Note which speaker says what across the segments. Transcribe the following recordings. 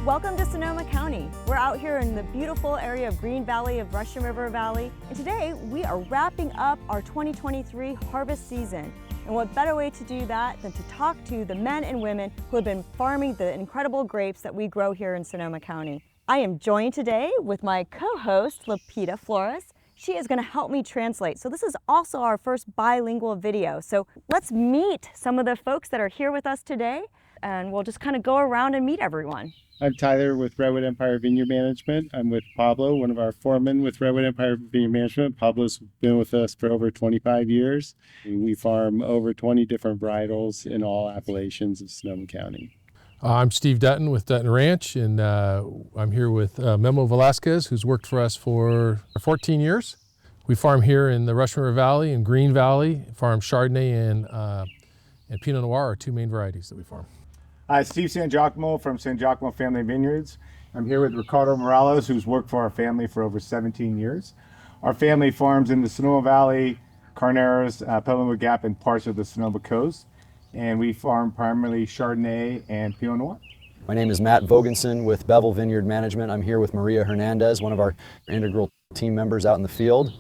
Speaker 1: Welcome to Sonoma County. We're out here in the beautiful area of Green Valley of Russian River Valley, and today we are wrapping up our 2023 harvest season. And what better way to do that than to talk to the men and women who have been farming the incredible grapes that we grow here in Sonoma County. I am joined today with my co-host, Lupita Flores. She is going to help me translate. So this is also our first bilingual video. So let's meet some of the folks that are here with us today, and we'll just kind of go around and meet everyone.
Speaker 2: I'm Tyler with Redwood Empire Vineyard Management. I'm with Pablo, one of our foremen with Redwood Empire Vineyard Management. Pablo's been with us for over 25 years. We farm over 20 different varietals in all appellations of Sonoma County.
Speaker 3: I'm Steve Dutton with Dutton Ranch, and I'm here with Memo Velasquez, who's worked for us for 14 years. We farm here in the Russian River Valley and Green Valley, farm Chardonnay and Pinot Noir are two main varieties that we farm.
Speaker 4: Hi, Steve San Giacomo from San Giacomo Family Vineyards. I'm here with Ricardo Morales, who's worked for our family for over 17 years. Our family farms in the Sonoma Valley, Carneros, Petaluma Gap, and parts of the Sonoma Coast. And we farm primarily Chardonnay and Pinot Noir.
Speaker 5: My name is Matt Vogensen with Bevel Vineyard Management. I'm here with Maria Hernandez, one of our integral team members out in the field.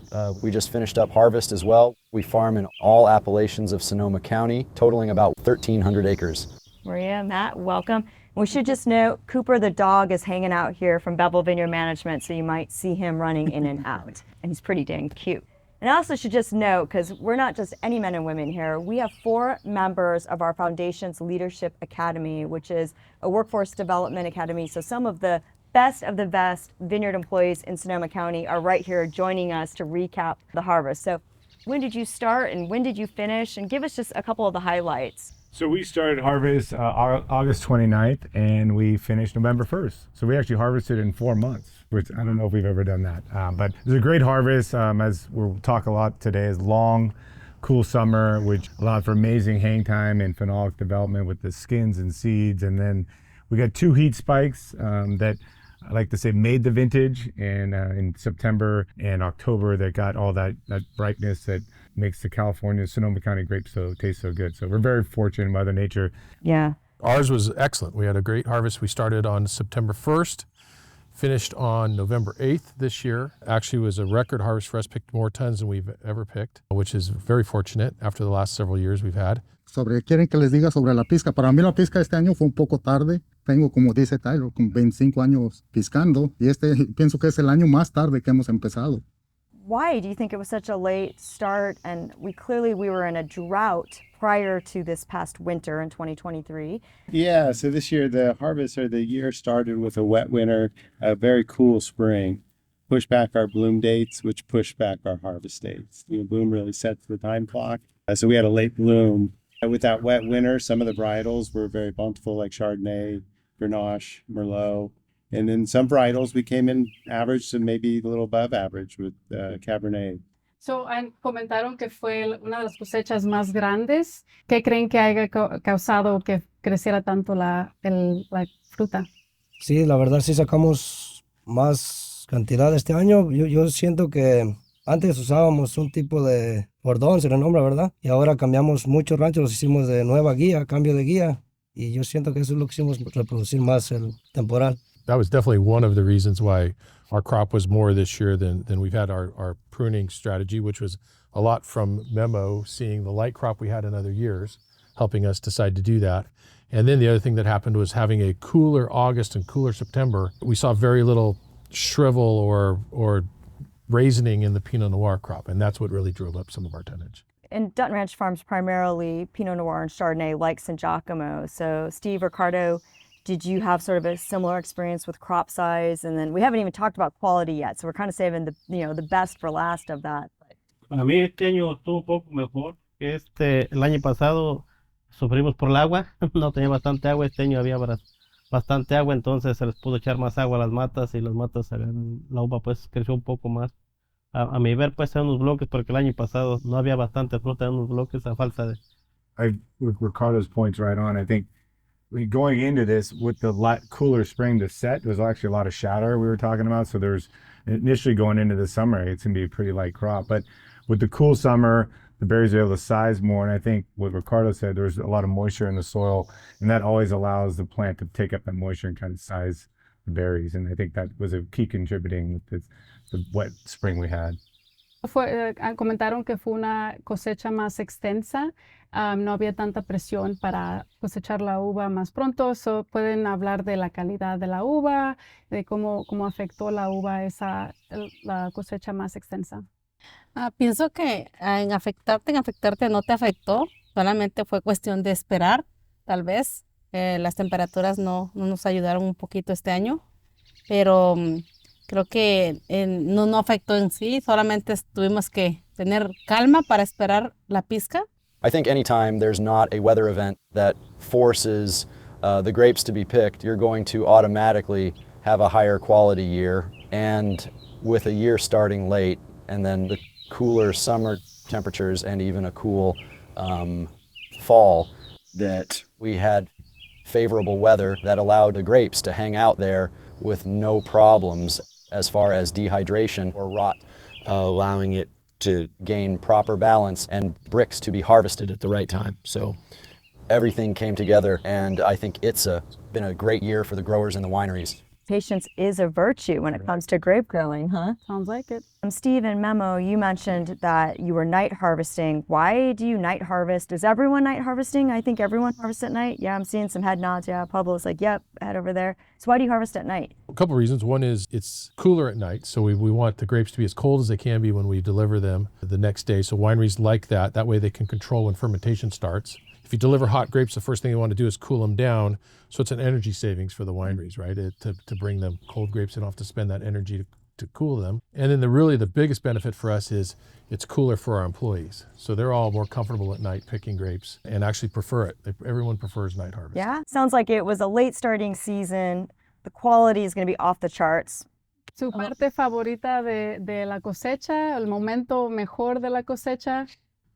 Speaker 5: We just finished up harvest as well. We farm in all appellations of Sonoma County, totaling about 1,300 acres.
Speaker 1: Maria, Matt, welcome. We should just note, Cooper the dog is hanging out here from Bevel Vineyard Management, so you might see him running in and out. And he's pretty dang cute. And I also should just note, because we're not just any men and women here, we have 4 members of our foundation's Leadership Academy, which is a workforce development academy. So some of the best vineyard employees in Sonoma County are right here joining us to recap the harvest. So when did you start and when did you finish? And give us just a couple of the highlights.
Speaker 4: So we started harvest August 29th and we finished November 1st. So we actually harvested in 4 months, which I don't know if we've ever done that. But it was a great harvest, as we'll talk a lot today, is long, cool summer, which allowed for amazing hang time and phenolic development with the skins and seeds. And then we got 2 heat spikes that I like to say made the vintage, and in September and October that got all that brightness that makes the California Sonoma County grapes taste so good. So we're very fortunate in Mother Nature.
Speaker 1: Yeah.
Speaker 3: Ours was excellent. We had a great harvest. We started on September 1st, finished on November 8th this year. Actually, it was a record harvest for us, picked more tons than we've ever picked, which is very fortunate after the last several years we've had.
Speaker 6: ¿Quieren que les diga sobre la pizca? Para mí la pizca este año fue un poco tarde. Tengo, como dice Tyler, con 25 años piscando, y pienso que es el año más tarde que hemos empezado.
Speaker 1: Why do you think it was such a late start? And we were in a drought prior to this past winter in 2023.
Speaker 2: Yeah, so this year the harvest or the year started with a wet winter, a very cool spring. Pushed back our bloom dates, which pushed back our harvest dates. Bloom really sets the time clock. So we had a late bloom. With that wet winter, some of the varietals were very bountiful, like Chardonnay, Grenache, Merlot. And then some varietals we came in average to maybe a little above average with Cabernet.
Speaker 7: So, comentaron que fue una de las cosechas más grandes. ¿Qué creen que haya causado que creciera tanto la fruta?
Speaker 8: Sí, la verdad sí sacamos más cantidad este año. Yo siento que antes usábamos un tipo de bordón, se le nombra, ¿verdad? Y ahora cambiamos muchos ranchos, los hicimos de nueva guía, cambio de guía. Y yo siento que eso es lo que hicimos, reproducir más el temporal.
Speaker 3: That was definitely one of the reasons why our crop was more this year than we've had our pruning strategy, which was a lot from Memo seeing the light crop we had in other years, helping us decide to do that. And then the other thing that happened was having a cooler August and cooler September. We saw very little shrivel or raisening in the Pinot Noir crop, and that's what really drove up some of our tonnage.
Speaker 1: And Dutton Ranch farms primarily Pinot Noir and Chardonnay like San Giacomo. So Steve, Ricardo, did you have sort of a similar experience with crop size? And then we haven't even talked about quality yet, so we're kind of saving the best for last of that.
Speaker 9: Para mí este año estuvo un poco mejor que el año pasado sufrimos por el agua, no tenía bastante agua, este año había bastante agua, entonces se les pudo echar más agua a las matas y las matas, la uva pues creció un poco más. A mi ver pues en unos bloques porque el año pasado no había bastante fruta en unos bloques a falta de...
Speaker 4: With Ricardo's points right on, I think going into this with the cooler spring to set, there's actually a lot of shatter we were talking about. So there's initially going into the summer, it's going to be a pretty light crop. But with the cool summer, the berries are able to size more. And I think what Ricardo said, there's a lot of moisture in the soil, and that always allows the plant to take up that moisture and kind of size berries, and I think that was a key contributing with the wet spring we had.
Speaker 7: Comentaron que fue una cosecha más extensa, no había tanta presión para cosechar la uva más pronto. Pueden hablar de la calidad de la uva, de cómo afectó la uva la cosecha más extensa.
Speaker 10: Pienso que en afectarte no te afectó, solamente fue cuestión de esperar, tal vez. Las temperaturas no nos ayudaron un poquito este año, pero creo que no afectó en sí, solamente tuvimos que tener calma para esperar la pizca.
Speaker 5: I think anytime there's not a weather event that forces the grapes to be picked, you're going to automatically have a higher quality year. And with a year starting late, and then the cooler summer temperatures and even a cool fall, that we had favorable weather that allowed the grapes to hang out there with no problems as far as dehydration or rot, allowing it to gain proper balance and bricks to be harvested at the right time. So everything came together, and I think it's been a great year for the growers and the wineries.
Speaker 1: Patience is a virtue when it comes to grape growing, huh?
Speaker 7: Sounds like it.
Speaker 1: Steve and Memo, you mentioned that you were night harvesting. Why do you night harvest? Is everyone night harvesting? I think everyone harvests at night. Yeah, I'm seeing some head nods. Yeah, Pablo's like, yep, head over there. So why do you harvest at night?
Speaker 3: A couple reasons. One is it's cooler at night, so we want the grapes to be as cold as they can be when we deliver them the next day. So wineries like that. That way they can control when fermentation starts. If you deliver hot grapes, the first thing you want to do is cool them down. So it's an energy savings for the wineries, right? To bring them cold grapes, they don't have to spend that energy to cool them. And then the biggest benefit for us is it's cooler for our employees. So they're all more comfortable at night picking grapes and actually prefer it. Everyone prefers night harvest.
Speaker 1: Yeah, sounds like it was a late starting season. The quality is going to be off the charts.
Speaker 7: ¿Su parte favorita de la cosecha, el momento mejor de la cosecha?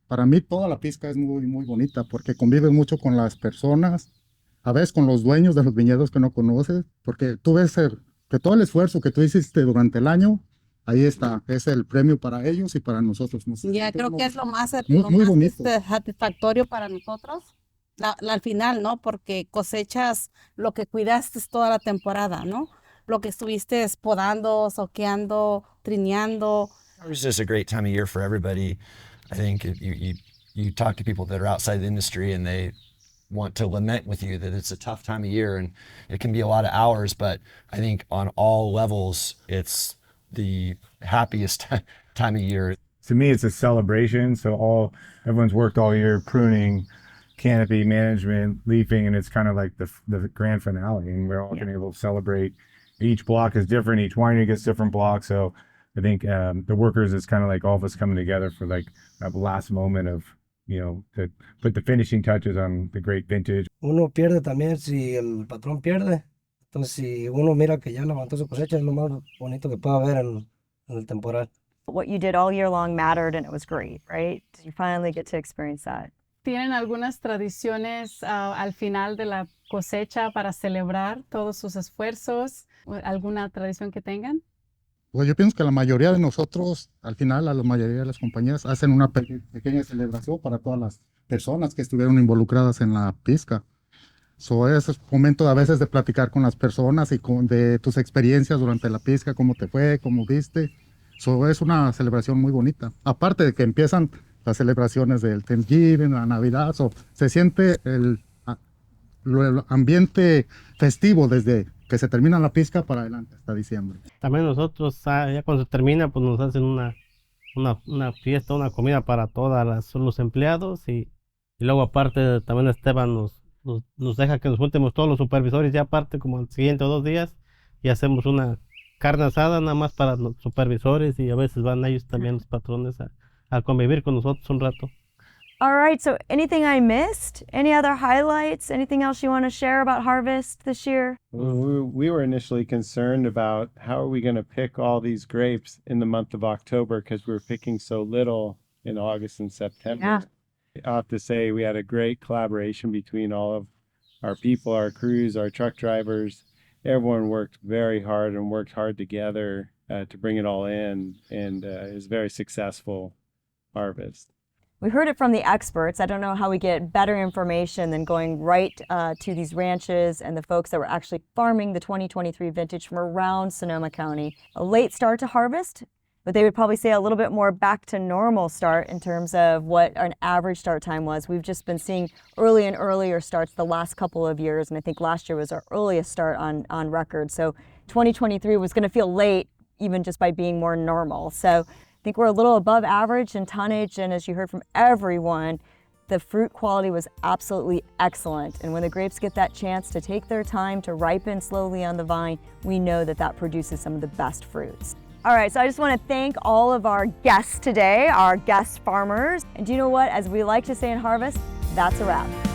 Speaker 6: Para mí toda la pizca es muy, muy bonita porque convives mucho con las personas, a veces con los dueños de los viñedos que no conoces, porque tú ves que todo el esfuerzo que tú hiciste durante el año, ahí está, es el premio para ellos y para nosotros.
Speaker 10: Ya creo que es lo más
Speaker 6: bonito.
Speaker 10: Satisfactorio para nosotros, al final, ¿no? Porque cosechas lo que cuidaste toda la temporada, ¿no? Lo que estuviste podando, soqueando, trineando.
Speaker 11: It was just a great time of year for everybody. I think if you talk to people that are outside the industry and they want to lament with you that it's a tough time of year and it can be a lot of hours, but I think on all levels, it's the happiest time of year.
Speaker 4: To me, it's a celebration. So everyone's worked all year pruning, canopy management, leafing, and it's kind of like the grand finale. And we're all going to be able to celebrate. Each block is different. Each winery gets different blocks. So I think the workers is kind of like all of us coming together for like that last moment of, to put the finishing touches on the great vintage.
Speaker 8: Uno pierde también si el patrón pierde. Entonces, si uno mira que ya levantó su cosecha, es lo más bonito que pueda haber en el temporal.
Speaker 1: What you did all year long mattered and it was great, right? You finally get to experience that.
Speaker 7: ¿Tienen algunas tradiciones al final de la cosecha para celebrar todos sus esfuerzos? ¿Alguna tradición que tengan?
Speaker 6: Pues yo pienso que la mayoría de nosotros, al final, la mayoría de las compañías hacen una pequeña celebración para todas las personas que estuvieron involucradas en la pizca. Es momento a veces de platicar con las personas y de tus experiencias durante la pizca, cómo te fue, cómo viste. Es una celebración muy bonita. Aparte de que empiezan las celebraciones del Thanksgiving, la Navidad, se siente el ambiente festivo desde que se termina la pizca para adelante hasta diciembre.
Speaker 9: También nosotros, ya cuando se termina, pues nos hacen una fiesta, una comida para todos los empleados y luego aparte también Esteban nos deja que nos juntemos todos los supervisores ya aparte como el siguiente o 2 días y hacemos una carne asada nada más para los supervisores y a veces van ellos también los patrones a convivir con nosotros un rato.
Speaker 1: All right, so anything I missed? Any other highlights? Anything else you want to share about harvest this year?
Speaker 2: We were initially concerned about how are we going to pick all these grapes in the month of October because we were picking so little in August and September.
Speaker 1: Yeah.
Speaker 2: I have to say we had a great collaboration between all of our people, our crews, our truck drivers. Everyone worked very hard and worked hard together to bring it all in, and it was a very successful harvest.
Speaker 1: We heard it from the experts. I don't know how we get better information than going right to these ranches and the folks that were actually farming the 2023 vintage from around Sonoma County. A late start to harvest, but they would probably say a little bit more back to normal start in terms of what an average start time was. We've just been seeing early and earlier starts the last couple of years, and I think last year was our earliest start on record. So 2023 was going to feel late even just by being more normal. So I think we're a little above average in tonnage, and as you heard from everyone, the fruit quality was absolutely excellent. And when the grapes get that chance to take their time to ripen slowly on the vine, we know that that produces some of the best fruits. All right, so I just want to thank all of our guests today, our guest farmers. And do you know what? As we like to say in Harvest, that's a wrap.